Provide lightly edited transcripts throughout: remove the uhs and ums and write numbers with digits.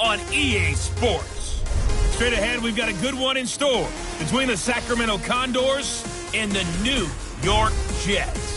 on EA Sports. Straight ahead, we've got a good one in store between the Sacramento Condors and the New York Jets.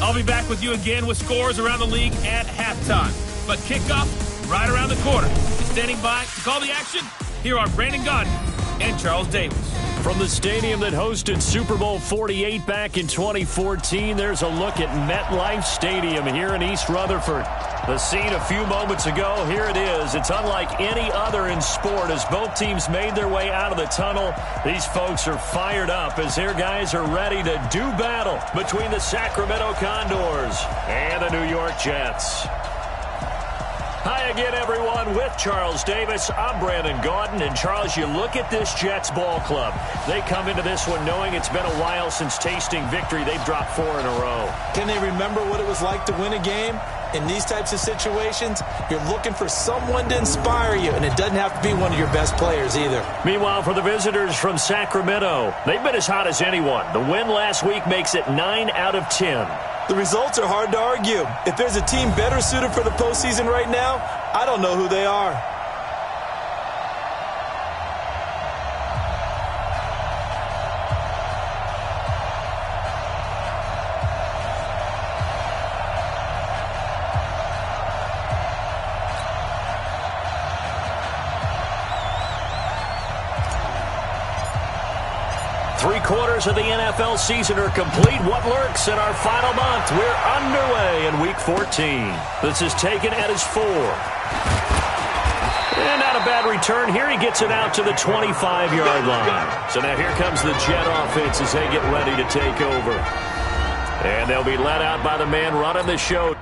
I'll be back with you again with scores around the league at halftime. But kickoff right around the corner. Standing by to call the action, here are Brandon Gaudin and Charles Davis. From the stadium that hosted Super Bowl 48 back in 2014, there's a look at MetLife Stadium here in East Rutherford. The scene a few moments ago, here it is. It's unlike any other in sport as both teams made their way out of the tunnel. These folks are fired up as their guys are ready to do battle between the Sacramento Condors and the New York Jets. Hi again, everyone. With Charles Davis, I'm Brandon Gaudin. And, Charles, you look at this Jets ball club. They come into this one knowing it's been a while since tasting victory. They've dropped 4 in a row. Can they remember what it was like to win a game? In these types of situations, you're looking for someone to inspire you, and it doesn't have to be one of your best players either. Meanwhile, for the visitors from Sacramento, they've been as hot as anyone. The win last week makes it 9 out of 10. The results are hard to argue. If there's a team better suited for the postseason right now, I don't know who they are. Three-quarters of the NFL season are complete. What lurks in our final month? We're underway in Week 14. This is taken at his 4. And not a bad return here. He gets it out to the 25-yard line. So now here comes the Jet offense as they get ready to take over. And they'll be let out by the man running the show.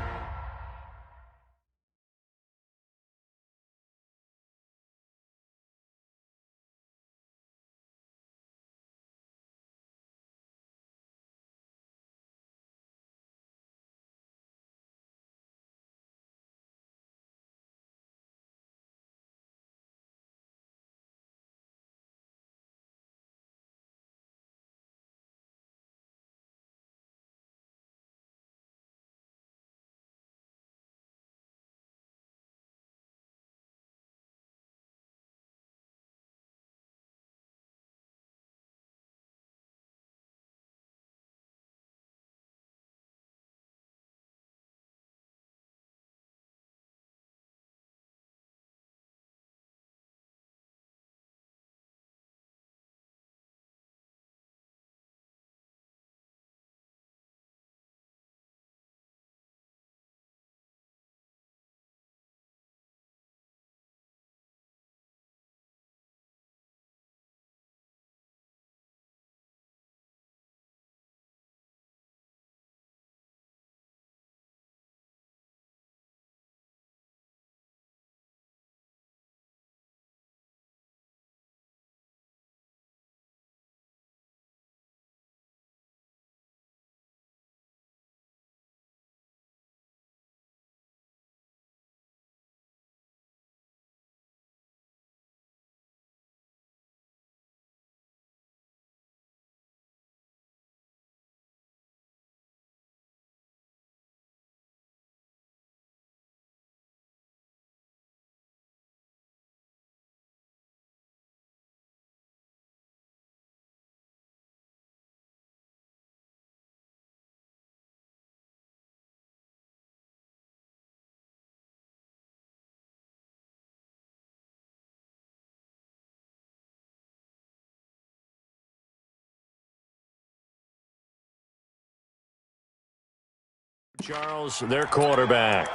Charles, their quarterback.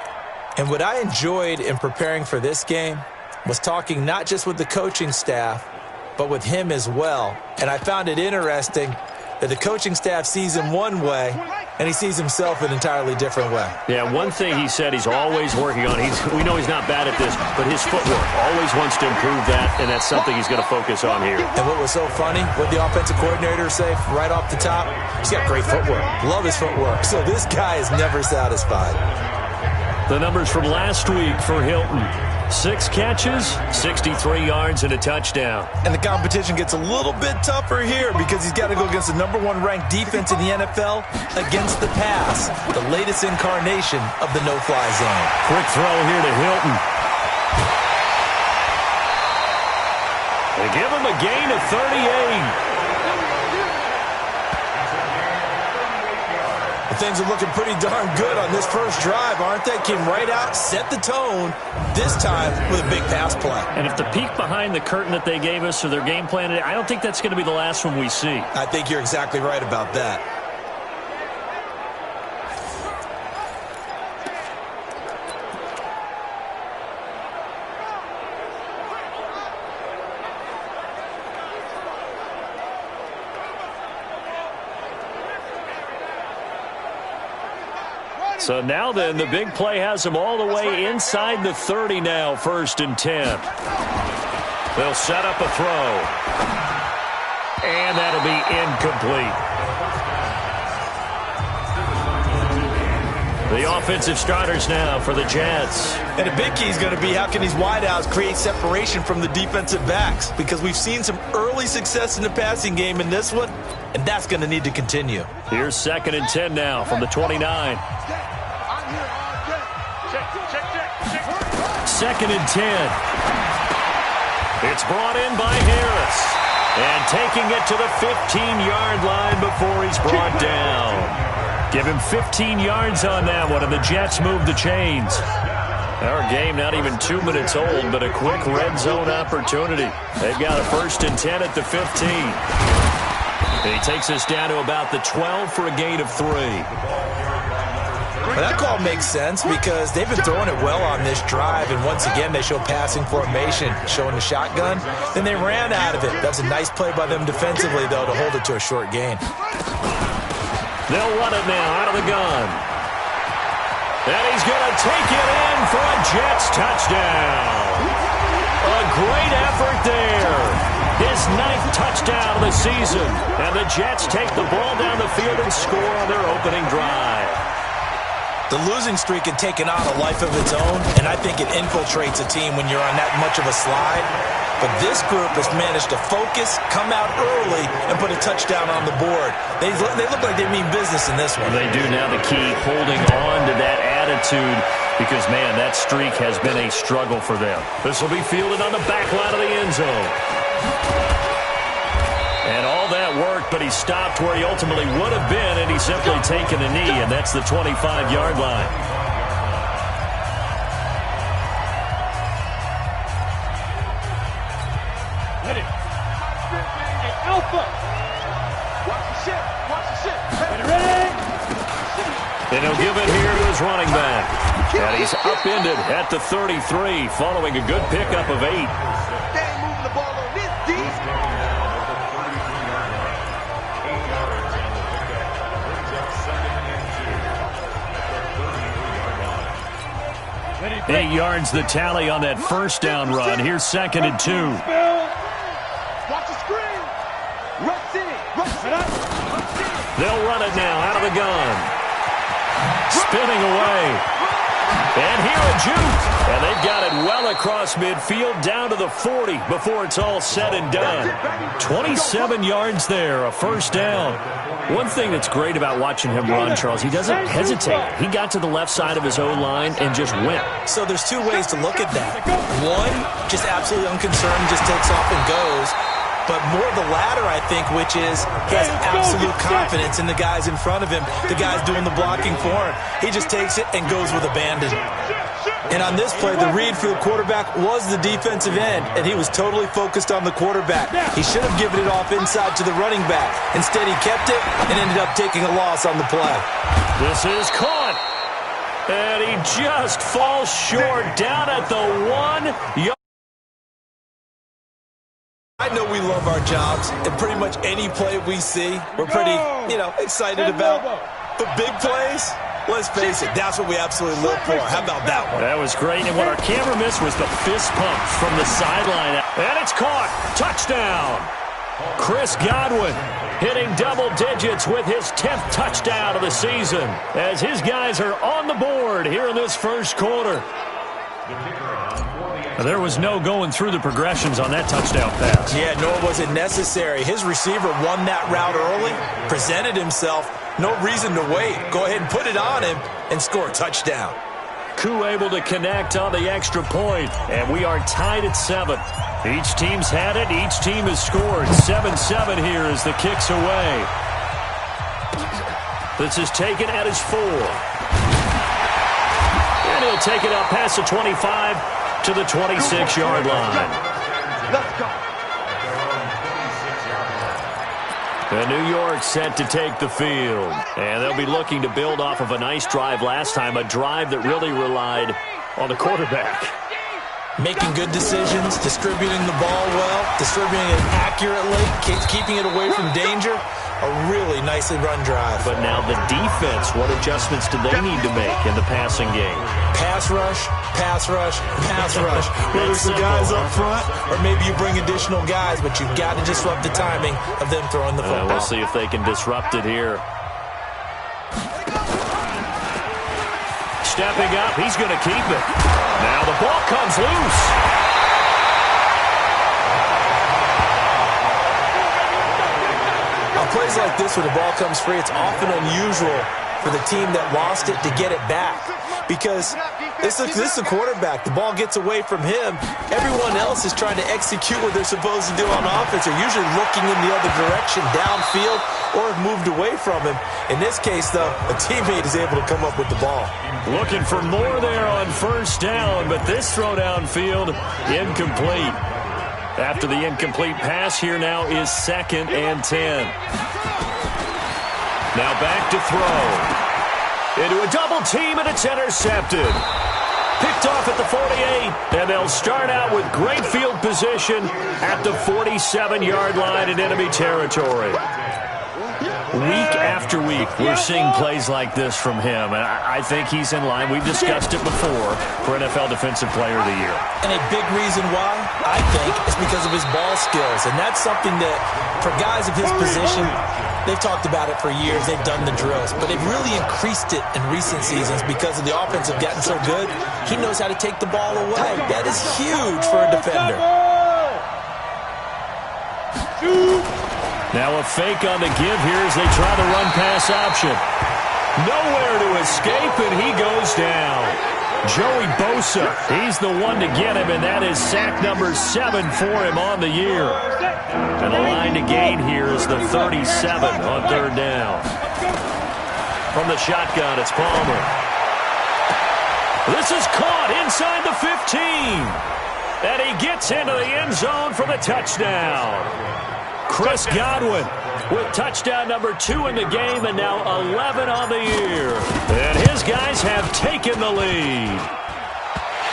And what I enjoyed in preparing for this game was talking not just with the coaching staff, but with him as well. And I found it interesting that the coaching staff sees him one way, and he sees himself an entirely different way. Yeah, one thing he said he's always working on, we know he's not bad at this, but his footwork, always wants to improve that, and that's something he's going to focus on here. And what was so funny, what the offensive coordinator say right off the top, he's got great footwork. Love his footwork. So this guy is never satisfied. The numbers from last week for Hilton. 6 catches, 63 yards, and a touchdown. And the competition gets a little bit tougher here because he's got to go against the #1 ranked defense in the NFL against the pass, the latest incarnation of the no-fly zone. Quick throw here to Hilton. They give him a gain of 38. Things are looking pretty darn good on this first drive, aren't they? Came right out, set the tone, this time with a big pass play. And if the peek behind the curtain that they gave us or their game plan, I don't think that's going to be the last one we see. I think you're exactly right about that. So now then, the big play has them all the way inside the 30 now, 1st and 10. They'll set up a throw. And that'll be incomplete. The offensive starters now for the Jets. And a big key is going to be how can these wideouts create separation from the defensive backs, because we've seen some early success in the passing game in this one, and that's going to need to continue. Here's 2nd and 10 now from the 29. 2nd and 10. It's brought in by Harris. And taking it to the 15-yard line before he's brought down. Give him 15 yards on that one, and the Jets move the chains. Our game not even 2 minutes old, but a quick red zone opportunity. They've got a 1st and 10 at the 15. And he takes us down to about the 12 for a gain of 3. Well, that call makes sense because they've been throwing it well on this drive, and once again they show passing formation, showing the shotgun. Then they ran out of it. That was a nice play by them defensively, though, to hold it to a short gain. They'll run it now out of the gun. And he's going to take it in for a Jets touchdown. A great effort there. His 9th touchdown of the season. And the Jets take the ball down the field and score on their opening drive. The losing streak had taken on a life of its own, and I think it infiltrates a team when you're on that much of a slide. But this group has managed to focus, come out early, and put a touchdown on the board. They look like they mean business in this one. They do. Now the key, holding on to that attitude, because, man, that streak has been a struggle for them. This will be fielded on the back line of the end zone. And all that worked, but he stopped where he ultimately would have been, and he's simply taken a knee, and that's the 25-yard line. Ready. Alpha. Watch the shit. Watch the shit. Ready. And he'll give it here to his running back. And he's upended at the 33, following a good pickup of 8. They ain't moving the ball on this deep. 8 yards the tally on that first down run. Here's 2nd and 2. Watch the screen. Rush in. They'll run it now out of the gun. Spinning away. And here a juke. And they've got it well across midfield down to the 40 before it's all said and done. 27 yards there, a first down. One thing that's great about watching him run, Charles, he doesn't hesitate. He got to the left side of his O-line and just went. So there's two ways to look at that. One, just absolutely unconcerned, just takes off and goes. But more the latter, I think, which is he has absolute confidence in the guys in front of him, the guys doing the blocking for him. He just takes it and goes with abandon. And on this play, the read for the quarterback was the defensive end, and he was totally focused on the quarterback. He should have given it off inside to the running back. Instead, he kept it and ended up taking a loss on the play. This is caught. And he just falls short down at the 1 yard. I know we love our jobs, and pretty much any play we see, we're pretty, excited about. But big plays, let's face it, that's what we absolutely live for. How about that one? That was great, and what our camera missed was the fist pumps from the sideline. And it's caught. Touchdown. Chris Godwin hitting double digits with his 10th touchdown of the season as his guys are on the board here in this first quarter. There was no going through the progressions on that touchdown pass. Yeah, nor was it necessary. His receiver won that route early, presented himself, no reason to wait. Go ahead and put it on him and score a touchdown. Ku able to connect on the extra point, and we are tied at 7. Each team's had it. Each team has scored. 7-7 here as the kick's away. This is taken at his 4. And he'll take it up past the 25 to the 26-yard line. Let's go. And New York set to take the field. And they'll be looking to build off of a nice drive last time, a drive that really relied on the quarterback. Making good decisions, distributing the ball well, distributing it accurately, keeping it away from danger. A really nicely run drive. But now the defense, what adjustments do they need to make in the passing game? Pass rush, pass rush, pass rush. Whether it's the guys up front or maybe you bring additional guys, but you've got to disrupt the timing of them throwing the football. We'll see if they can disrupt it here. Stepping up, he's going to keep it. Now the ball comes loose. On plays like this where the ball comes free, it's often unusual for the team that lost it to get it back. Because this is a quarterback. The ball gets away from him. Everyone else is trying to execute what they're supposed to do on offense. They're usually looking in the other direction, downfield, or have moved away from him. In this case, though, a teammate is able to come up with the ball. Looking for more there on first down, but this throw downfield, incomplete. After the incomplete pass, here now is 2nd and 10. Now back to throw. Into a double team, and it's intercepted. Picked off at the 48, and they'll start out with great field position at the 47-yard line in enemy territory. Week after week, we're seeing plays like this from him, and I think he's in line. We've discussed it before for NFL Defensive Player of the Year. And a big reason why, I think, is because of his ball skills. And that's something that, for guys of his position, they've talked about it for years. They've done the drills. But they've really increased it in recent seasons because of the offense have gotten so good. He knows how to take the ball away. That is huge for a defender. Now a fake on the give here as they try the run-pass option. Nowhere to escape, and he goes down. Joey Bosa, he's the one to get him, and that is sack number 7 for him on the year. And the line to gain here is the 37 on 3rd down. From the shotgun, it's Palmer. This is caught inside the 15. And he gets into the end zone for the touchdown. Chris Godwin with touchdown number 2 in the game, and now 11 on the year. And his guys have taken the lead.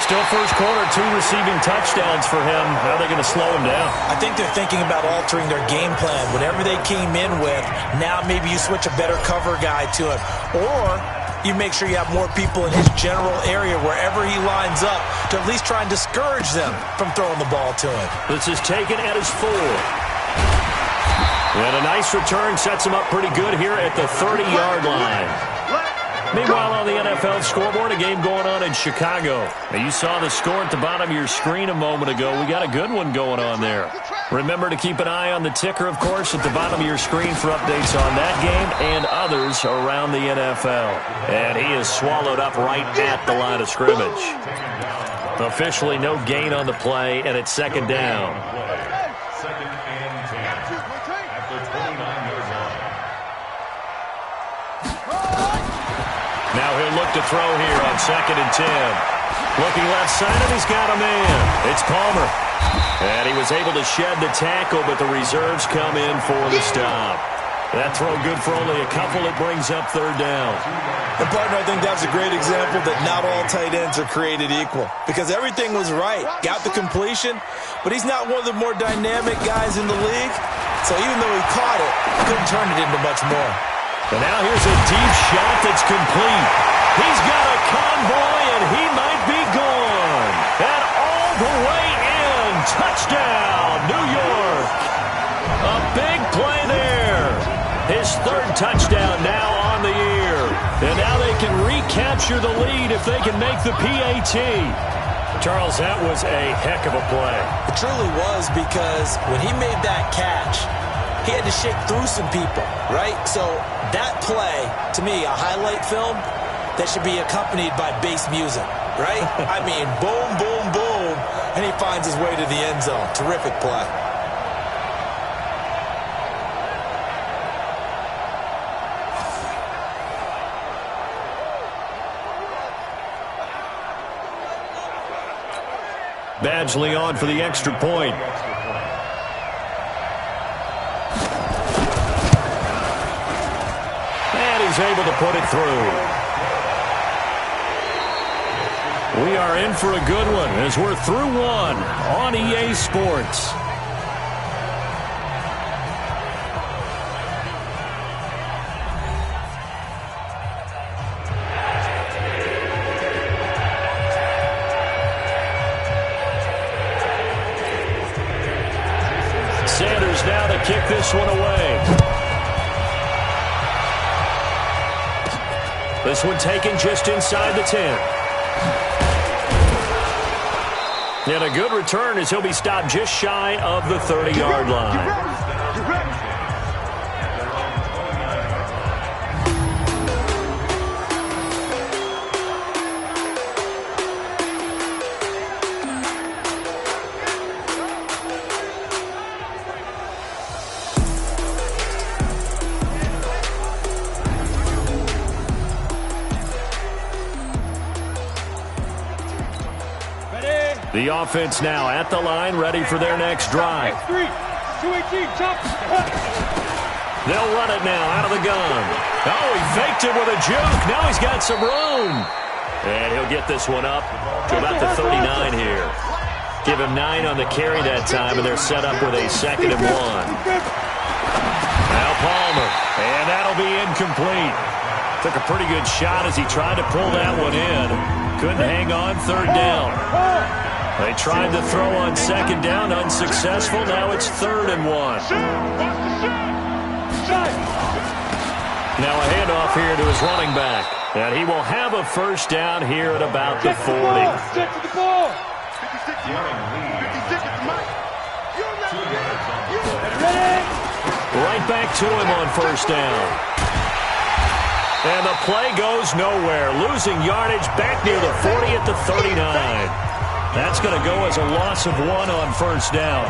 Still first quarter, 2 receiving touchdowns for him. How are they going to slow him down? I think they're thinking about altering their game plan. Whatever they came in with, now maybe you switch a better cover guy to him. Or you make sure you have more people in his general area wherever he lines up to at least try and discourage them from throwing the ball to him. This is taken at his 4. And a nice return sets him up pretty good here at the 30-yard line. Meanwhile, on the NFL scoreboard, a game going on in Chicago. Now, you saw the score at the bottom of your screen a moment ago. We got a good one going on there. Remember to keep an eye on the ticker, of course, at the bottom of your screen for updates on that game and others around the NFL. And he is swallowed up right at the line of scrimmage. Officially no gain on the play, and it's 2nd down. Now he'll look to throw here on 2nd and 10. Looking left side, and he's got a man. It's Palmer. And he was able to shed the tackle, but the reserves come in for the stop. That throw good for only a couple. It brings up 3rd down. And, partner, I think that was a great example that not all tight ends are created equal. Because everything was right. Got the completion, but he's not one of the more dynamic guys in the league. So even though he caught it, he couldn't turn it into much more. And now here's a deep shot that's complete. He's got a convoy, and he might be gone. And all the way in. Touchdown, New York. A big play there. His 3rd touchdown now on the year. And now they can recapture the lead if they can make the PAT. Charles, that was a heck of a play. It truly was, because when he made that catch, he had to shake through some people, right? So that play, to me, a highlight film that should be accompanied by bass music. right? I mean, boom, boom, boom, and he finds his way to the end zone. Terrific play. Badgley on for the extra point. And he's able to put it through. We are in for a good one as we're through one on EA Sports. Sanders now to kick this one away. This one taken just inside the 10. And a good return as he'll be stopped just shy of the 30-yard line. The offense now at the line, ready for their next drive. They'll run it now out of the gun. Oh, he faked it with a juke. Now he's got some room. And he'll get this one up to about the 39 here. Give him 9 on the carry that time, and they're set up with a 2nd and 1. Now Palmer, and that'll be incomplete. Took a pretty good shot as he tried to pull that one in. Couldn't hang on 3rd down. They tried to throw on 2nd down, unsuccessful. Now it's 3rd and 1. Now a handoff here to his running back. And he will have a 1st down here at about the 40. Right back to him on 1st down. And the play goes nowhere. Losing yardage back near the 40 at the 39. That's going to go as a loss of 1 on 1st down.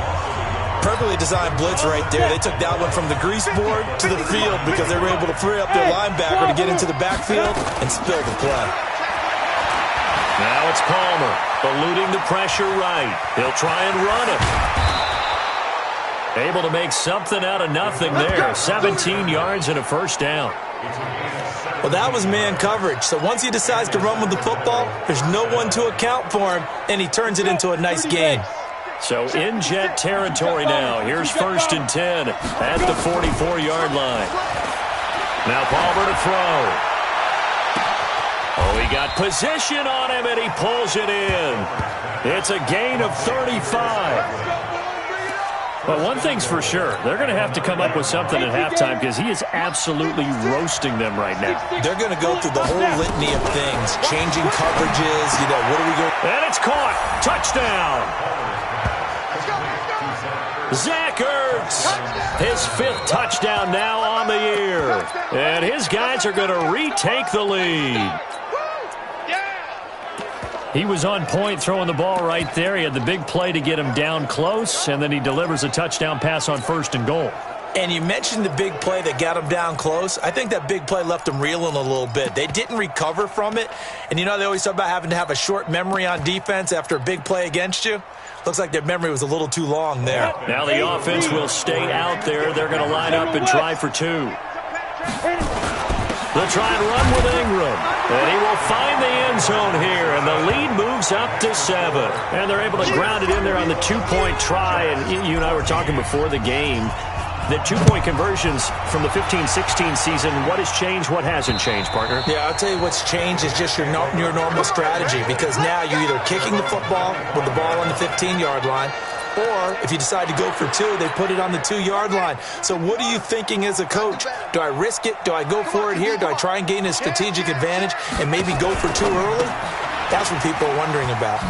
Perfectly designed blitz right there. They took that one from the grease board to the field because they were able to free up their linebacker to get into the backfield and spill the play. Now it's Palmer, eluding the pressure right. He'll try and run it. Able to make something out of nothing there. 17 yards and a 1st down. Well, that was man coverage. So once he decides to run with the football, there's no one to account for him, and he turns it into a nice gain. So in jet territory now. Here's 1st and 10 at the 44-yard line. Now Palmer to throw. Oh, he got position on him, and he pulls it in. It's a gain of 35. But one thing's for sure, they're going to have to come up with something at halftime because he is absolutely roasting them right now. They're going to go through the whole litany of things, changing coverages, what do we go? And it's caught. Touchdown. Zach Ertz, his 5th touchdown now on the year. And his guys are going to retake the lead. He was on point throwing the ball right there. He had the big play to get him down close, and then he delivers a touchdown pass on 1st and goal. And you mentioned the big play that got him down close. I think that big play left him reeling a little bit. They didn't recover from it. And they always talk about having to have a short memory on defense after a big play against you. Looks like their memory was a little too long there. Now the offense will stay out there. They're going to line up and try for 2. They'll try and run with Ingram. And he will find the end zone here. And the lead moves up to 7. And they're able to ground it in there on the 2-point try. And you and I were talking before the game. The 2-point conversions from the 15-16 season, what has changed, what hasn't changed, partner? Yeah, I'll tell you what's changed is just your normal strategy. Because now you're either kicking the football with the ball on the 15-yard line, or if you decide to go for 2, they put it on the 2-yard line. So what are you thinking as a coach? Do I risk it? Do I go for it here? Do I try and gain a strategic advantage and maybe go for 2 early? That's what people are wondering about.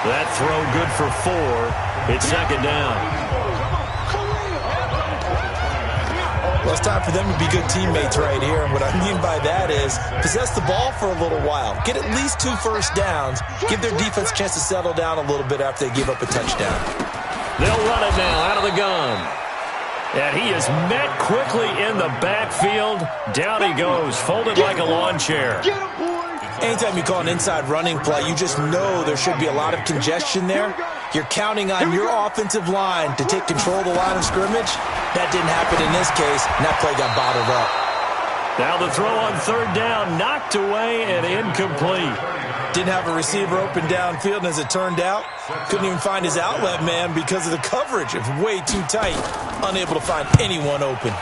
That throw good for 4. It's 2nd down. Well, it's time for them to be good teammates right here. And what I mean by that is possess the ball for a little while. Get at least 2 first downs. Give their defense a chance to settle down a little bit after they give up a touchdown. They'll run it now out of the gun. And he is met quickly in the backfield. Down he goes, folded like a lawn chair. Anytime you call an inside running play, you just know there should be a lot of congestion there. You're counting on your offensive line to take control of the line of scrimmage. That didn't happen in this case, and that play got bottled up. Now the throw on 3rd down, knocked away and incomplete. Didn't have a receiver open downfield, and as it turned out, couldn't even find his outlet man because of the coverage. It's way too tight, unable to find anyone open.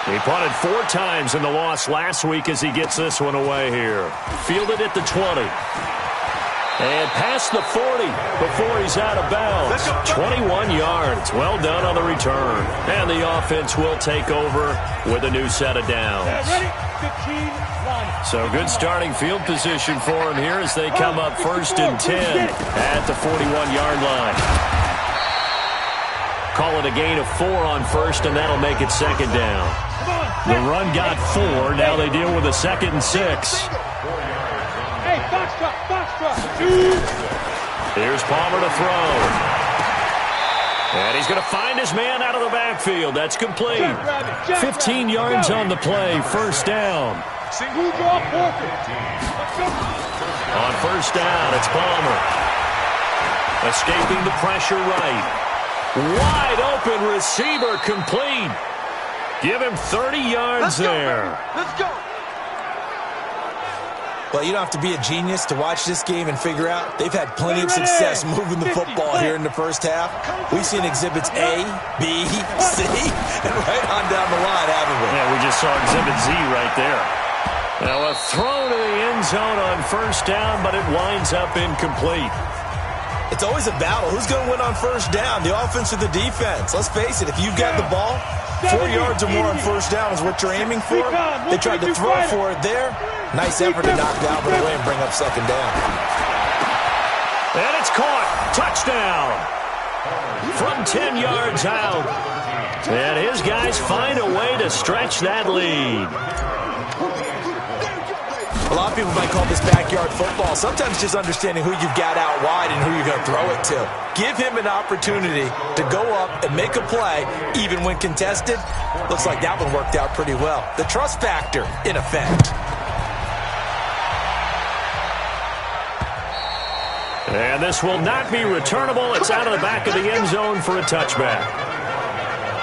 He punted 4 times in the loss last week as he gets this one away here. Fielded at the 20. And past the 40 before he's out of bounds. 21 yards. Well done on the return. And the offense will take over with a new set of downs. So good starting field position for him here as they come up 1st and 10 at the 41-yard line. Call it a gain of 4 on 1st, and that'll make it 2nd down. The run got 4. Now they deal with a 2nd and 6. Hey, foxtrot. Here's Palmer to throw. And he's going to find his man out of the backfield. That's complete. 15 yards on the play. 1st down. On 1st down, it's Palmer. Escaping the pressure right. Wide open receiver complete. Give him 30 yards there. Let's go. Well, you don't have to be a genius to watch this game and figure out they've had plenty of success moving the football here in the first half. We've seen exhibits A, B, C, and right on down the line, haven't we? Yeah, we just saw exhibit Z right there. Now a throw to the end zone on 1st down, but it winds up incomplete. It's always a battle. Who's going to win on 1st down, the offense or the defense? Let's face it, if you've got the ball, 4 yards or more on 1st down is what you're aiming for. They tried to throw for it there. Nice effort to knock the Albert away and bring up 2nd down. And it's caught. Touchdown. From 10 yards out. And his guys find a way to stretch that lead. A lot of people might call this backyard football. Sometimes just understanding who you've got out wide and who you're going to throw it to. Give him an opportunity to go up and make a play, even when contested. Looks like that one worked out pretty well. The trust factor, in effect. And this will not be returnable. It's out of the back of the end zone for a touchback.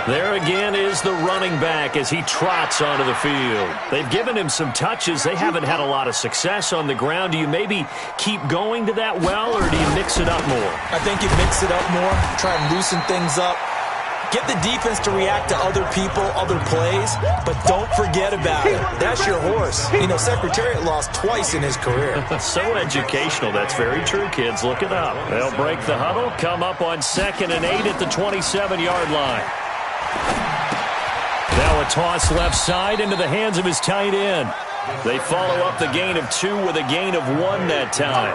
There again is the running back as he trots onto the field. They've given him some touches. They haven't had a lot of success on the ground. Do you maybe keep going to that well, or do you mix it up more? I think you mix it up more, try and loosen things up. Get the defense to react to other people, other plays, but don't forget about it. That's your horse. You know, Secretariat lost twice in his career. So educational. That's very true, kids. Look it up. They'll break the huddle, come up on 2nd and 8 at the 27-yard line. Now a toss left side into the hands of his tight end. They follow up the gain of 2 with a gain of 1 that time.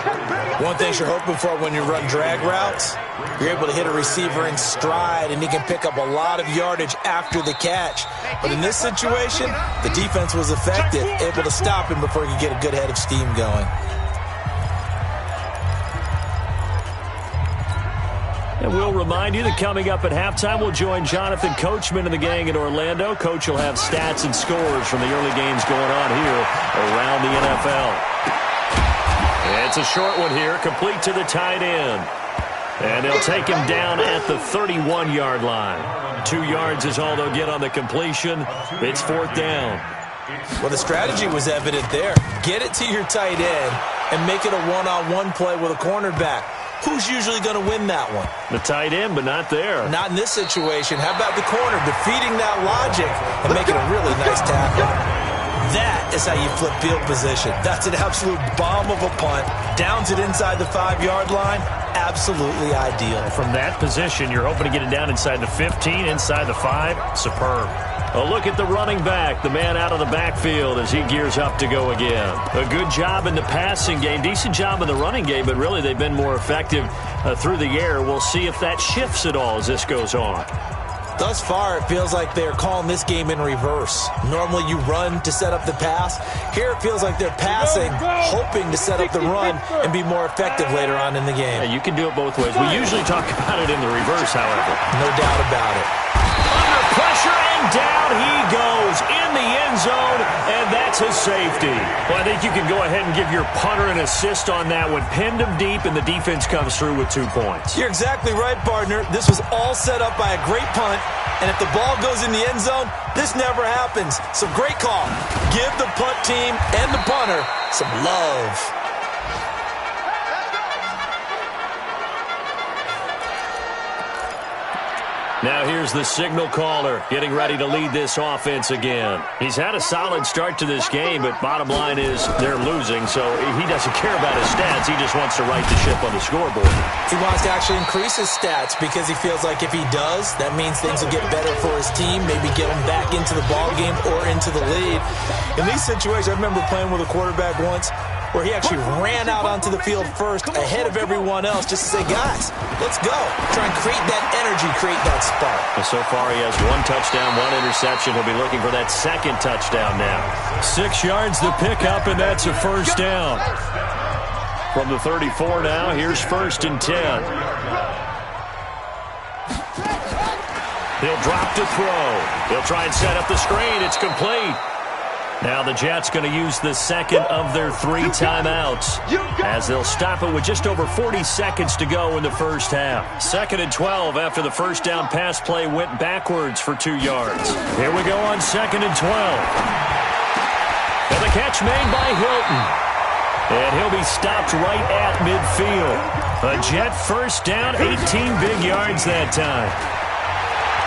One thing you're hoping for when you run drag routes, you're able to hit a receiver in stride, and he can pick up a lot of yardage after the catch. But in this situation, the defense was effective, able to stop him before he could get a good head of steam going. And we'll remind you that coming up at halftime, we'll join Jonathan Coachman and the gang in Orlando. Coach will have stats and scores from the early games going on here around the NFL. It's a short one here, complete to the tight end. And they'll take him down at the 31-yard line. 2 yards is all they'll get on the completion. It's 4th down. Well, the strategy was evident there. Get it to your tight end and make it a one-on-one play with a cornerback. Who's usually going to win that one? The tight end, but not there. Not in this situation. How about the corner defeating that logic and making a really nice tackle? That is how you flip field position. That's an absolute bomb of a punt. Downs it inside the 5-yard line. Absolutely ideal. From that position, you're hoping to get it down inside the 15, inside the 5. Superb. A look at the running back, the man out of the backfield as he gears up to go again. A good job in the passing game, decent job in the running game, but really they've been more effective through the air. We'll see if that shifts at all as this goes on. Thus far, it feels like they're calling this game in reverse. Normally you run to set up the pass. Here it feels like they're passing, hoping to set up the run and be more effective later on in the game. Yeah, you can do it both ways. We usually talk about it in the reverse, however. No doubt about it. Under pressure, and down he goes in the end zone, and that's a safety. Well, I think you can go ahead and give your punter an assist on that one. Pinned him deep, and the defense comes through with 2 points. You're exactly right, partner. This was all set up by a great punt, and if the ball goes in the end zone, this never happens. So great call. Give the punt team and the punter some love. Now here's the signal caller getting ready to lead this offense again. He's had a solid start to this game, but bottom line is they're losing, so he doesn't care about his stats. He just wants to right the ship on the scoreboard. He wants to actually increase his stats because he feels like if he does, that means things will get better for his team, maybe get him back into the ball game or into the lead. In these situations, I remember playing with a quarterback once where he actually ran out onto the field first ahead of everyone else just to say, guys, let's go. Try and create that energy, create that spark. And so far he has 1 touchdown, 1 interception. He'll be looking for that second touchdown now. 6 yards the pickup, and that's a first down. From the 34 now, here's 1st and 10. He'll drop to throw. He'll try and set up the screen. It's complete. Now the Jets going to use the second of their 3 timeouts as they'll stop it with just over 40 seconds to go in the first half. 2nd and 12 after the first down pass play went backwards for 2 yards. Here we go on 2nd and 12. And the catch made by Hilton. And he'll be stopped right at midfield. A Jet first down, 18 big yards that time.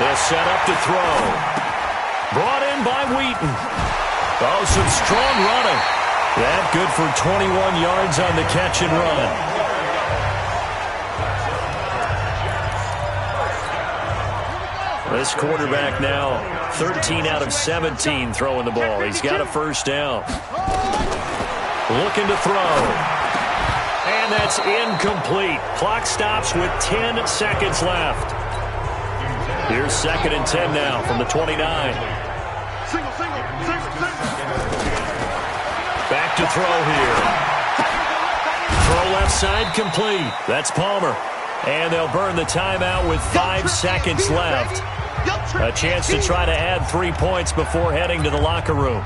They'll set up to throw. Brought in by Wheaton. Oh, some strong running. That good for 21 yards on the catch and run. This quarterback now 13 out of 17 throwing the ball. He's got a first down. Looking to throw. And that's incomplete. Clock stops with 10 seconds left. Here's 2nd and 10 now from the 29. Back to throw here. Throw left side complete. That's Palmer. And they'll burn the timeout with 5 seconds left. A chance to try to add 3 points before heading to the locker room.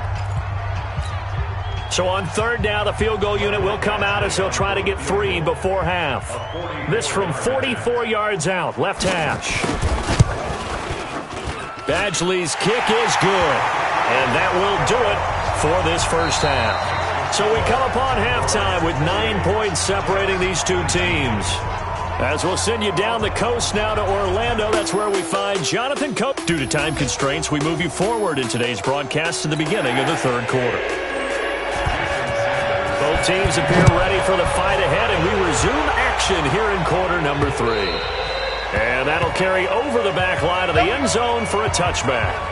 So on 3rd down, the field goal unit will come out as they'll try to get 3 before half. This from 44 yards out, left hash. Badgley's kick is good. And that will do it for this first half. So we come upon halftime with 9 points separating these 2 teams. As we'll send you down the coast now to Orlando, that's where we find Jonathan Coe. Due to time constraints, we move you forward in today's broadcast to the beginning of the 3rd quarter. Both teams appear ready for the fight ahead, and we resume action here in quarter number 3. And that'll carry over the back line of the end zone for a touchback.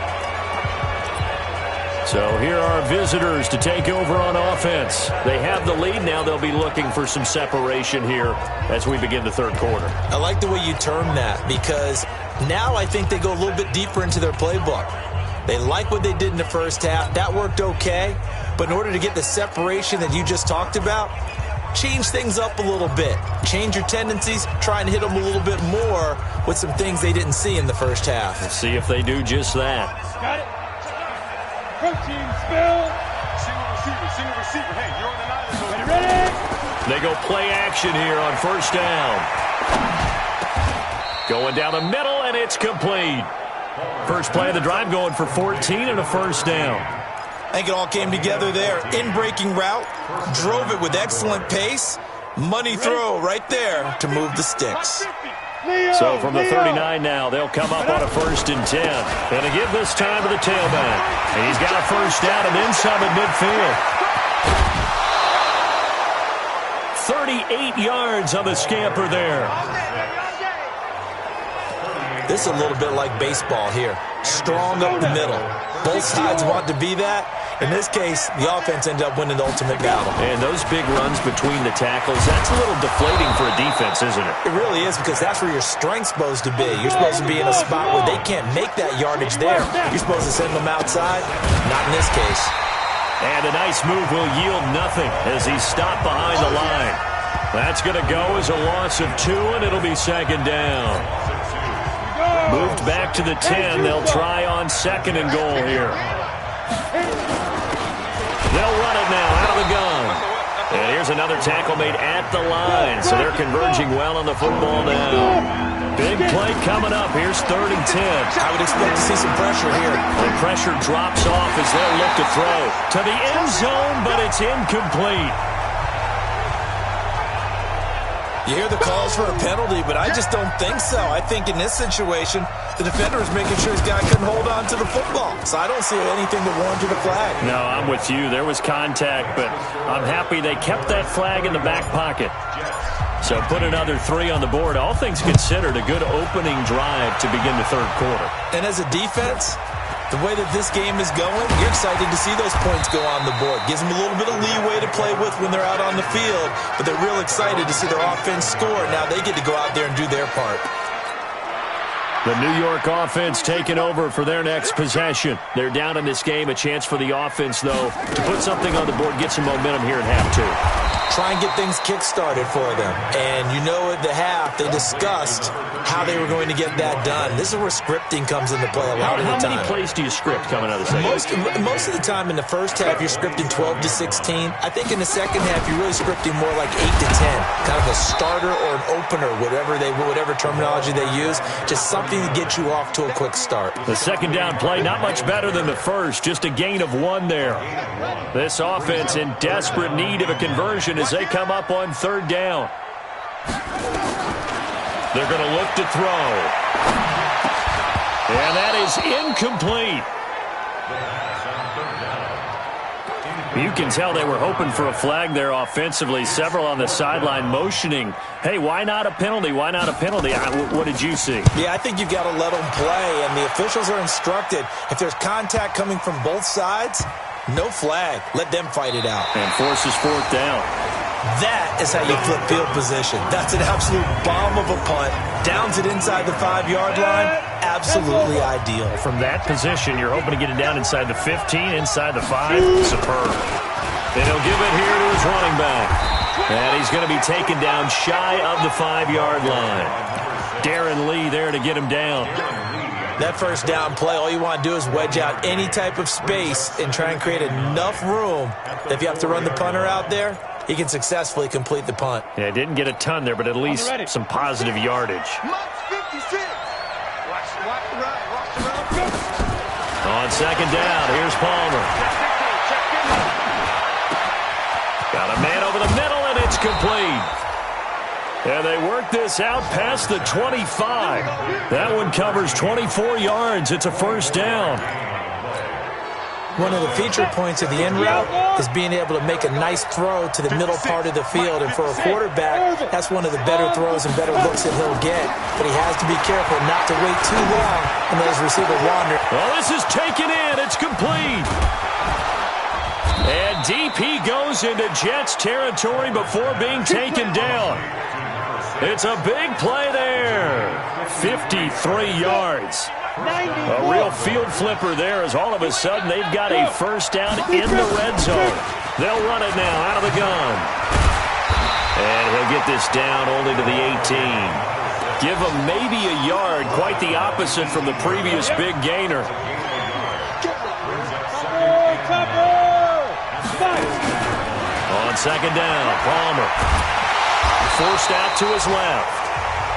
So here are visitors to take over on offense. They have the lead. Now they'll be looking for some separation here as we begin the 3rd quarter. I like the way you term that because now I think they go a little bit deeper into their playbook. They like what they did in the first half. That worked okay. But in order to get the separation that you just talked about, change things up a little bit. Change your tendencies. Try and hit them a little bit more with some things they didn't see in the first half. Let's see if they do just that. Got it. Protein spill. Single receiver. Hey, you're on an island. Ready? They go play action here on 1st down. Going down the middle, and it's complete. First play of the drive going for 14 and a first down. I think it all came together there. In-breaking route. Drove it with excellent pace. Money throw right there to move the sticks. So from the 39 now, they'll come up on a 1st and 10. And to give this time to the tailback. And he's got a first down and then some at midfield. 38 yards on the scamper there. This is a little bit like baseball here. Strong up the middle. Both sides want to be that. In this case, the offense ended up winning the ultimate battle. And those big runs between the tackles, that's a little deflating for a defense, isn't it? It really is, because that's where your strength's supposed to be. You're supposed to be in a spot where they can't make that yardage there. You're supposed to send them outside. Not in this case. And a nice move will yield nothing as he's stopped behind the line. That's going to go as a loss of 2, and it'll be second down. Moved back to the 10. They'll try on second and goal here. They'll run it now out of the gun. And here's another tackle made at the line, so they're converging well on the football now. Big play coming up. Here's 3rd and 10. I would expect to see some pressure here. The pressure drops off as they'll look to throw to the end zone, but it's incomplete. You hear the calls for a penalty, but I just don't think so. I think in this situation, the defender is making sure his guy couldn't hold on to the football. So I don't see anything that warranted a flag. No, I'm with you. There was contact, but I'm happy they kept that flag in the back pocket. So put another 3 on the board. All things considered, a good opening drive to begin the third quarter. And as a defense, the way that this game is going, you're excited to see those points go on the board. Gives them a little bit of leeway to play with when they're out on the field, but they're real excited to see their offense score. Now they get to go out there and do their part. The New York offense taking over for their next possession. They're down in this game. A chance for the offense, though, to put something on the board, get some momentum here in half 2. Try and get things kick-started for them. And you know at the half, they discussed how they were going to get that done. This is where scripting comes into play a lot of the time. How many plays do you script coming out of the second? Most of the time in the first half, you're scripting 12 to 16. I think in the second half, you're really scripting more like 8 to 10. Kind of a starter or an opener, whatever terminology they use. Just something to get you off to a quick start. The second down play, not much better than the first. Just a gain of 1 there. This offense in desperate need of a conversion as they come up on 3rd down. They're going to look to throw. And that is incomplete. You can tell they were hoping for a flag there offensively. Several on the sideline motioning, hey, why not a penalty? Why not a penalty? What did you see? Yeah, I think you've got to let them play, and the officials are instructed. If there's contact coming from both sides, no flag. Let them fight it out. And forces 4th down. That is how you flip field position. That's an absolute bomb of a punt. Downs it inside the 5-yard line. Absolutely ideal. From that position, you're hoping to get it down inside the 15, inside the 5. Superb. And he'll give it here to his running back. And he's going to be taken down shy of the 5-yard line. Darren Lee there to get him down. That first down play, all you want to do is wedge out any type of space and try and create enough room that if you have to run the punter out there, he can successfully complete the punt. Yeah, didn't get a ton there, but at least some positive yardage. On second down, here's Palmer. Got a man over the middle, and it's complete. And they work this out past the 25. That one covers 24 yards. It's a first down. One of the feature points of the end route is being able to make a nice throw to the middle part of the field. And for a quarterback, that's one of the better throws and better looks that he'll get. But he has to be careful not to wait too long and let his receiver wander. Well, this is taken in. It's complete. And DP goes into Jets territory before being taken down. It's a big play there. 53 yards. A real field flipper there as all of a sudden they've got a first down in the red zone. They'll run it now out of the gun. And he'll get this down only to the 18. Give him maybe a yard, quite the opposite from the previous big gainer. On second down, Palmer. Forced out to his left.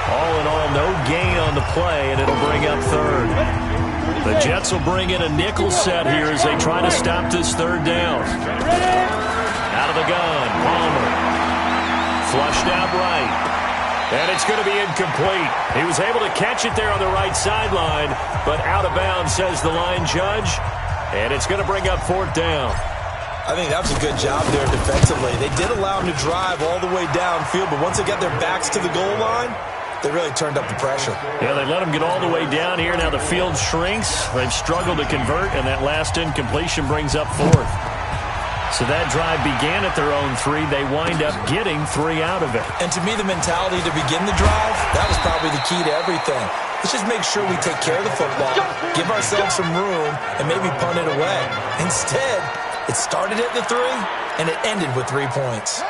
All in all, no gain on the play, and it'll bring up 3rd. The Jets will bring in a nickel set here as they try to stop this 3rd down. Out of the gun, Palmer. Flushed out right. And it's going to be incomplete. He was able to catch it there on the right sideline, but out of bounds, says the line judge. And it's going to bring up 4th down. I think that was a good job there defensively. They did allow him to drive all the way downfield, but once they got their backs to the goal line, they really turned up the pressure. Yeah, they let them get all the way down here. Now the field shrinks. They've struggled to convert, and that last incompletion brings up fourth. So that drive began at their own 3. They wind up getting 3 out of it. And to me, the mentality to begin the drive, that was probably the key to everything. Let's just make sure we take care of the football, give ourselves some room, and maybe punt it away. Instead, it started at the 3, and it ended with 3 points.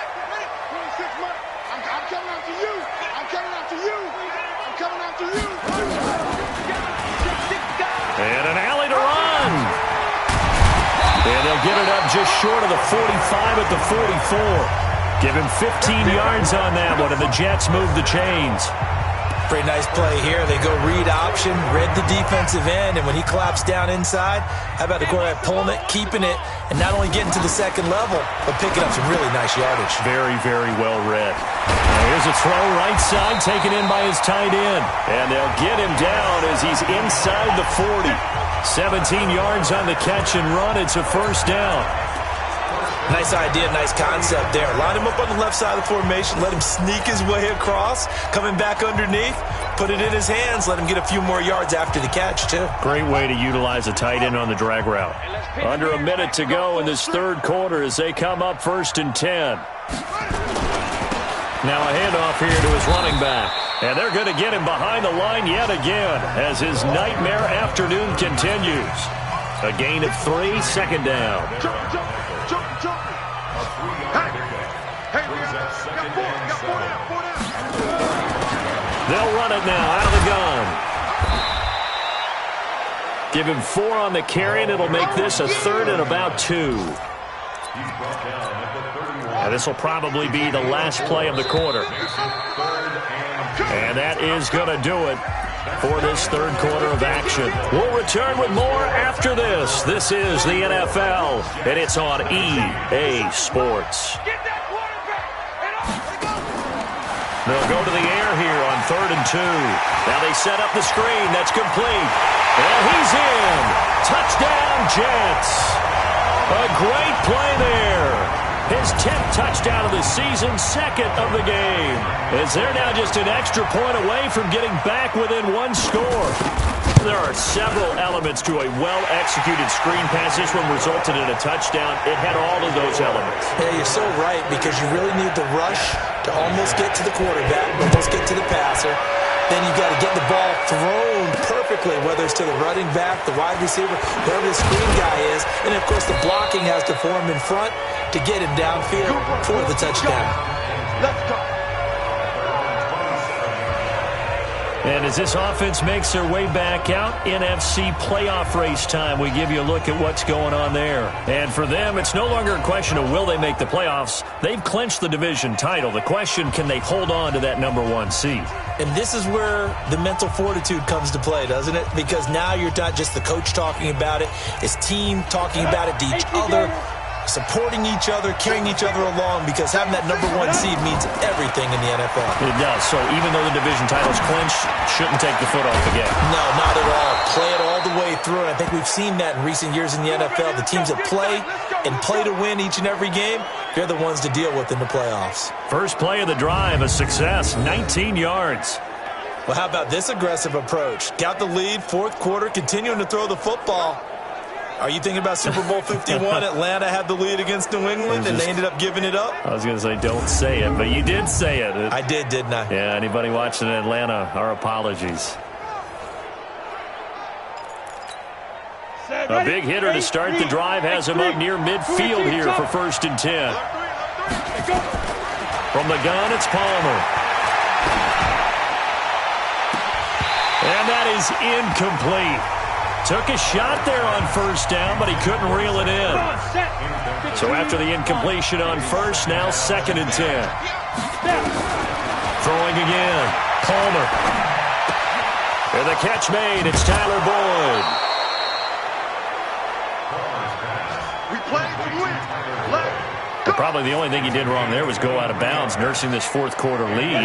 And an alley to run. And they'll get it up just short of the 45 at the 44. Give him 15 yards on that one, and the Jets move the chains. Pretty nice play here. They go read option, read the defensive end, and when he collapsed down inside, how about the quarterback pulling it, keeping it, and not only getting to the second level, but picking up some really nice yardage. Very, very well read. Now here's a throw right side, taken in by his tight end. And they'll get him down as he's inside the 40. 17 yards on the catch and run. It's a first down. Nice idea, nice concept there. Line him up on the left side of the formation, let him sneak his way across, coming back underneath, put it in his hands, let him get a few more yards after the catch, too. Great way to utilize a tight end on the drag route. Under a minute to go in this third quarter as they come up 1st and 10. Now a handoff here to his running back. And they're going to get him behind the line yet again as his nightmare afternoon continues. A gain of 3, second down. They'll run it now out of the gun. Give him 4 on the carry, and it'll make this a 3rd and about 2. And this will probably be the last play of the quarter. And that is going to do it for this third quarter of action. We'll return with more after this. This is the NFL, and it's on EA Sports. They'll go to the air here on 3rd and 2. Now they set up the screen. That's complete. And he's in. Touchdown, Jets. A great play there. His 10th touchdown of the season, 2nd of the game. As they're now just an extra point away from getting back within 1 score. There are several elements to a well-executed screen pass. This one resulted in a touchdown. It had all of those elements. Yeah, you're so right, because you really need the rush to almost get to the quarterback, almost get to the passer. Then you've got to get the ball thrown perfectly, whether it's to the running back, the wide receiver, whoever the screen guy is. And, of course, the blocking has to form in front to get him downfield for the touchdown. Let's go. And as this offense makes their way back out, NFC playoff race time, we give you a look at what's going on there. And for them, it's no longer a question of will they make the playoffs. They've clinched the division title. The question, can they hold on to that #1 seed? And this is where the mental fortitude comes to play, doesn't it? Because now you're not just the coach talking about it, it's team talking about it to each other, supporting each other, carrying each other along, because having that #1 seed means everything in the NFL. It does. So even though the division title's clinched, shouldn't take the foot off the gas. No, not at all. Play it all the way through, and I think we've seen that in recent years in the NFL. The teams that play and play to win each and every game, they're the ones to deal with in the playoffs. First play of the drive, a success, 19 yards. Well, how about this aggressive approach? Got the lead, 4th quarter, continuing to throw the football. Are you thinking about Super Bowl 51? Atlanta had the lead against New England, and they ended up giving it up? I was going to say, don't say it, but you did say it. I did, didn't I? Yeah, anybody watching in Atlanta, our apologies. A big hitter to start the drive has him up near midfield here for 1st and 10. From the gun, it's Palmer. And that is incomplete. Took a shot there on 1st down, but he couldn't reel it in. So after the incompletion on 1st, now 2nd and 10. Throwing again. Palmer. And the catch made. It's Tyler Boyd. We played to win. Probably the only thing he did wrong there was go out of bounds, nursing this 4th quarter lead.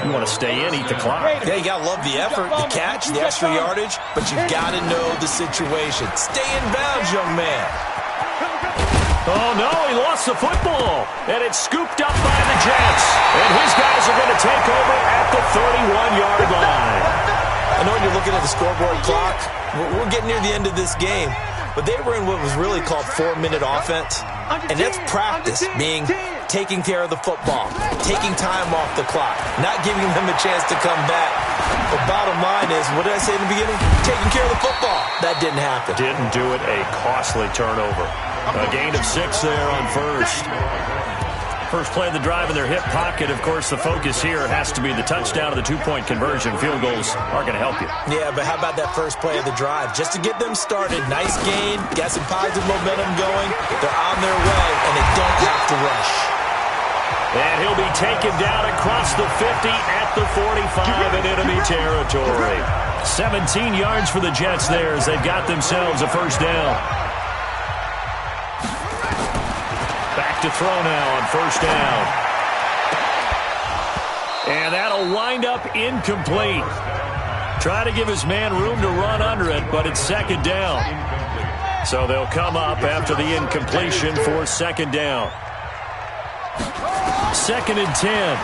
You want to stay in, eat the clock. Yeah, you got to love the effort, the catch, the extra yardage, but you've got to know the situation. Stay in bounds, young man. Oh, no, he lost the football, and it's scooped up by the Jets. And his guys are going to take over at the 31-yard I know when you're looking at the scoreboard clock, we're getting near the end of this game, but they were in what was really called 4-minute offense, and that's practice, being taking care of the football, taking time off the clock, not giving them a chance to come back. The bottom line is, what did I say in the beginning? Taking care of the football. That didn't happen. Didn't do it. A costly turnover. A gain of 6 there on first. First play of the drive in their hip pocket. Of course, the focus here has to be the touchdown of the two-point conversion. Field goals are going to help you. Yeah, but how about that first play of the drive? Just to get them started, nice gain, got some positive momentum going. They're on their way, and they don't have to rush. And he'll be taken down across the 50 at the 45 in enemy territory. 17 yards for the Jets there as they've got themselves a first down. Back to throw now on first down. And that'll wind up incomplete. Try to give his man room to run under it, but it's second down. So they'll come up after the incompletion for second down. Second and 10.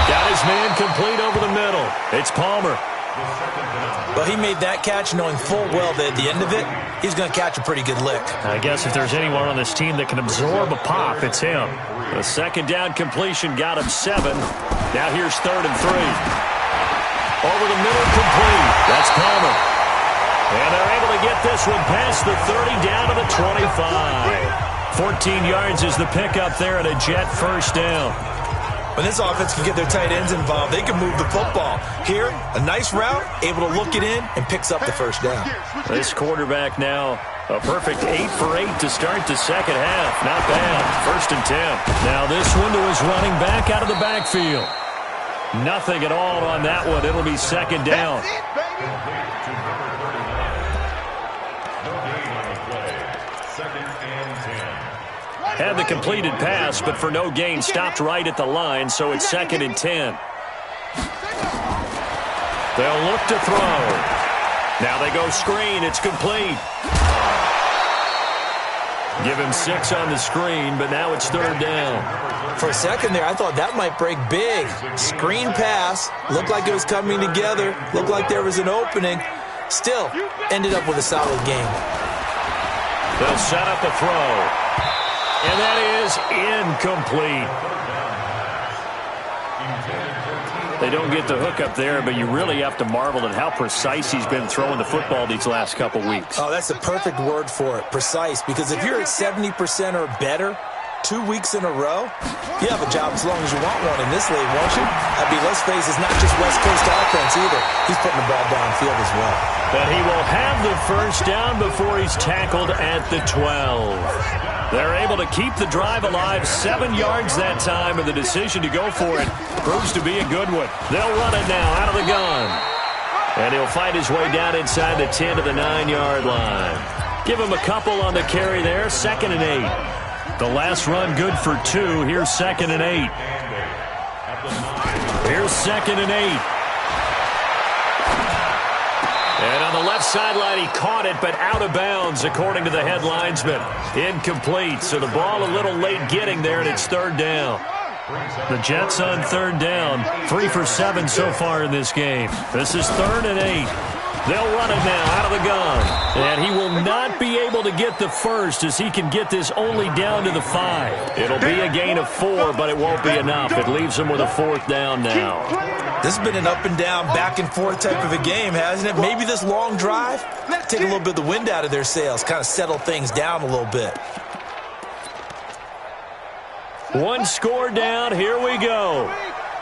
Got his man complete over the middle. It's Palmer. Well, he made that catch knowing full well that at the end of it, he's going to catch a pretty good lick. I guess if there's anyone on this team that can absorb a pop, it's him. The second down completion got him 7. Now here's third and 3. Over the middle, complete. That's Palmer. And they're able to get this one past the 30 down to the 25. 14 yards is the pickup there at a Jet first down. When this offense can get their tight ends involved, they can move the football. Here, a nice route, able to look it in, and picks up the first down. This quarterback now, a perfect 8 for 8 to start the second half. Not bad. First and 10. Now this one to his running back out of the backfield. Nothing at all on that one. It'll be second down. Had the completed pass, but for no gain, stopped right at the line, so it's second and 10. They'll look to throw. Now they go screen. It's complete. Give him 6 on the screen, but now it's third down. For a second there, I thought that might break big. Screen pass. Looked like it was coming together. Looked like there was an opening. Still, ended up with a solid game. They'll set up a throw. And that is incomplete. They don't get the hook up there, but you really have to marvel at how precise he's been throwing the football these last couple weeks. Oh, that's the perfect word for it, precise, because if you're at 70% or better 2 weeks in a row, you have a job as long as you want one in this league, won't you? I mean, let's face it, it's not just West Coast offense either. He's putting the ball downfield as well. But he will have the first down before he's tackled at the 12. They're able to keep the drive alive, 7 yards that time, and the decision to go for it proves to be a good one. They'll run it now out of the gun. And he'll fight his way down inside the 10 to the 9-yard line. Give him a couple on the carry there, second and 8. The last run good for 2. Here's second and 8. Here's second and 8. And on the left sideline, he caught it, but out of bounds, according to the head linesman. Incomplete, so the ball a little late getting there, and it's third down. The Jets on third down, 3 for 7 so far in this game. This is third and 8. They'll run it now out of the gun. And he will not be able to get the first as he can get this only down to the 5. It'll be a gain of 4, but it won't be enough. It leaves him with a fourth down now. This has been an up and down, back and forth type of a game, hasn't it? Maybe this long drive, take a little bit of the wind out of their sails, kind of settle things down a little bit. One score down. Here we go.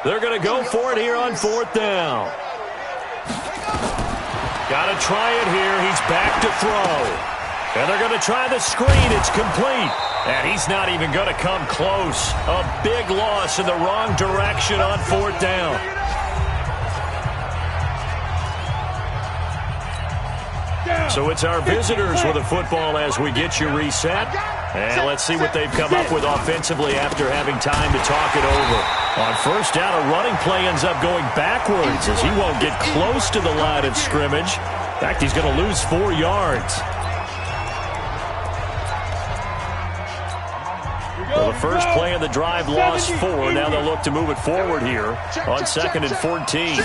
They're going to go for it here on fourth down. Got to try it here. He's back to throw. And they're going to try the screen. It's complete. And he's not even going to come close. A big loss in the wrong direction on fourth down. So it's our visitors with the football as we get you reset. And let's see what they've come up with offensively after having time to talk it over. On first down, a running play ends up going backwards as he won't get close to the line of scrimmage. In fact, he's going to lose 4 yards. the first play of the drive lost 4. Now they'll look to move it forward here on 2nd and 14.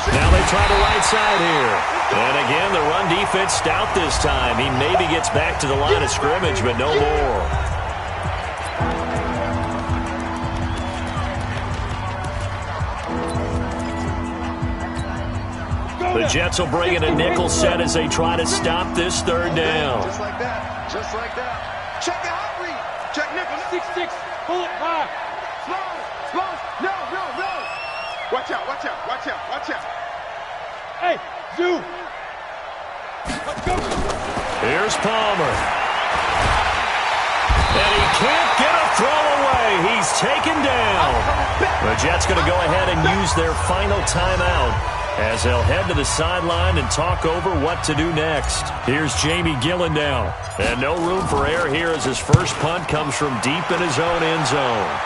Now they try the right side here. And again, the run defense stout this time. He maybe gets back to the line of scrimmage, but no more. The Jets will bring in a nickel set as they try to stop this 3rd down. Just like that. Just like that. Check the hot read. Check nickel. 6-6. Pull it high. Slow. No. Watch out. Hey, Zoo. Let's go. Here's Palmer. And he can't get a throw away. He's taken down. The Jets going to go ahead and use their final timeout as they'll head to the sideline and talk over what to do next. Here's Jamie Gillen now. And no room for error here as his first punt comes from deep in his own end zone.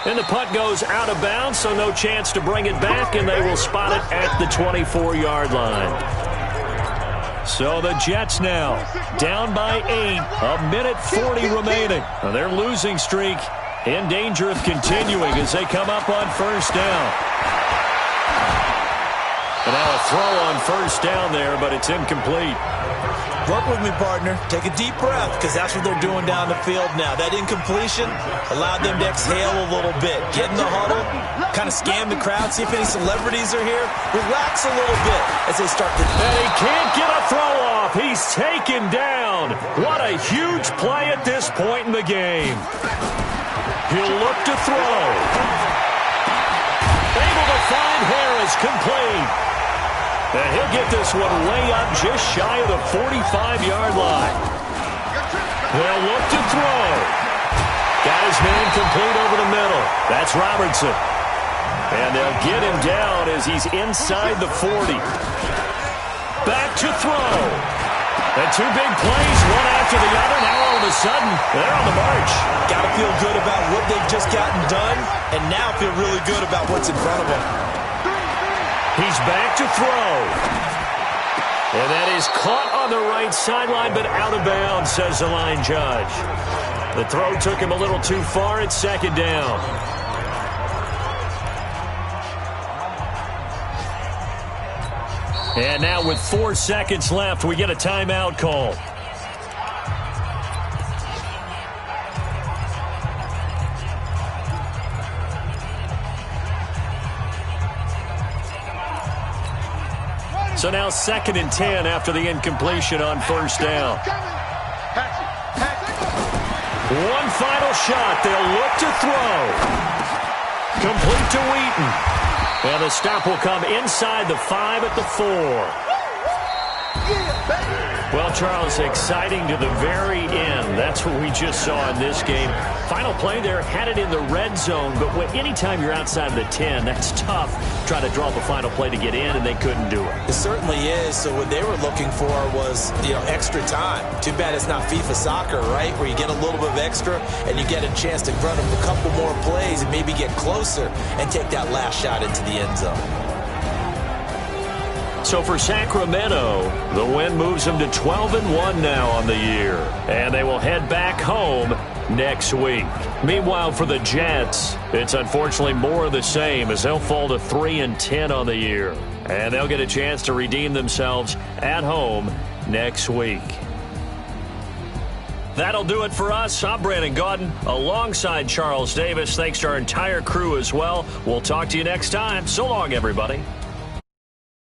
And the punt goes out of bounds, so no chance to bring it back, and they will spot it at the 24-yard line. So the Jets now down by 8, a minute 40 remaining. Now their losing streak in danger of continuing as they come up on 1st down. And now a throw on 1st down there, but it's incomplete. Work with me, partner. Take a deep breath, because that's what they're doing down the field now. That incompletion allowed them to exhale a little bit. Get in the huddle, kind of scan the crowd, see if any celebrities are here. Relax a little bit as they start to... And he can't get a throw off. He's taken down. What a huge play at this point in the game. He'll look to throw. Able to find Harris, complete. And he'll get this one way up just shy of the 45-yard line. They'll look to throw. Got his man complete over the middle. That's Robertson. And they'll get him down as he's inside the 40. Back to throw. And 2 big plays, one after the other. Now all of a sudden, they're on the march. Got to feel good about what they've just gotten done, and now feel really good about what's in front of them. He's back to throw. And that is caught on the right sideline, but out of bounds, says the line judge. The throw took him a little too far at 2nd down. And now with 4 seconds left, we get a timeout call. So now 2nd and 10 after the incompletion on 1st down. One final shot. They'll look to throw. Complete to Wheaton. And the stop will come inside the 5 at the 4. Well, Charles, exciting to the very end. That's what we just saw in this game. Final play there, had it in the red zone, but anytime you're outside of the 10, that's tough. Trying to draw up a final play to get in, and they couldn't do it. It certainly is. So what they were looking for was, extra time. Too bad it's not FIFA soccer, right, where you get a little bit of extra and you get a chance to run a couple more plays and maybe get closer and take that last shot into the end zone. So for Sacramento, the win moves them to 12-1 now on the year. And they will head back home next week. Meanwhile, for the Jets, it's unfortunately more of the same as they'll fall to 3-10 on the year. And they'll get a chance to redeem themselves at home next week. That'll do it for us. I'm Brandon Gaudin alongside Charles Davis. Thanks to our entire crew as well. We'll talk to you next time. So long, everybody.